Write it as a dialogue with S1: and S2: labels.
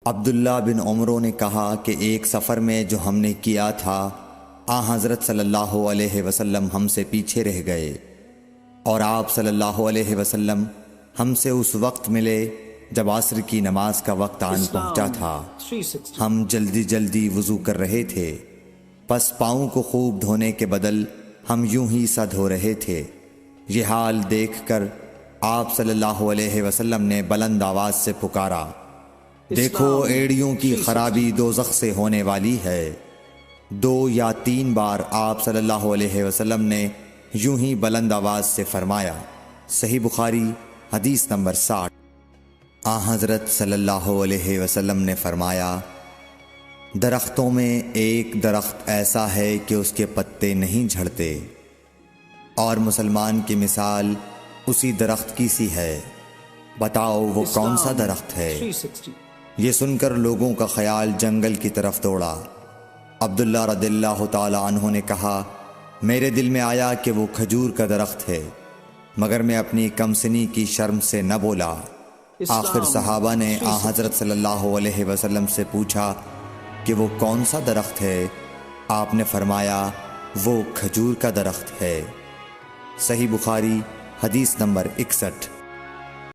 S1: عبداللہ بن عمرو نے کہا کہ ایک سفر میں جو ہم نے کیا تھا حضرت صلی اللہ علیہ وسلم ہم سے پیچھے رہ گئے اور آپ صلی اللہ علیہ وسلم ہم سے اس وقت ملے جب عصر کی نماز کا وقت آن پہنچا تھا۔ ہم جلدی جلدی وضو کر رہے تھے، پس پاؤں کو خوب دھونے کے بدل ہم یوں ہی سا دھو رہے تھے۔ یہ حال دیکھ کر آپ صلی اللہ علیہ وسلم نے بلند آواز سے پکارا، دیکھو ایڑیوں کی خرابی دوزخ سے ہونے والی ہے۔ 2 یا 3 بار آپ صلی اللہ علیہ وسلم نے یوں ہی بلند آواز سے فرمایا۔ صحیح بخاری حدیث نمبر 60۔ حضرت صلی اللہ علیہ وسلم نے فرمایا، درختوں میں ایک درخت ایسا ہے کہ اس کے پتے نہیں جھڑتے، اور مسلمان کی مثال اسی درخت کی سی ہے، بتاؤ وہ کون سا درخت ہے؟ یہ سن کر لوگوں کا خیال جنگل کی طرف دوڑا۔ عبداللہ رضی اللہ تعالی عنہ نے کہا، میرے دل میں آیا کہ وہ کھجور کا درخت ہے، مگر میں اپنی کم سنی کی شرم سے نہ بولا۔ آخر صحابہ نے حضرت صلی اللہ علیہ وسلم سے پوچھا کہ وہ کون سا درخت ہے؟ آپ نے فرمایا، وہ کھجور کا درخت ہے۔ صحیح بخاری حدیث نمبر 61۔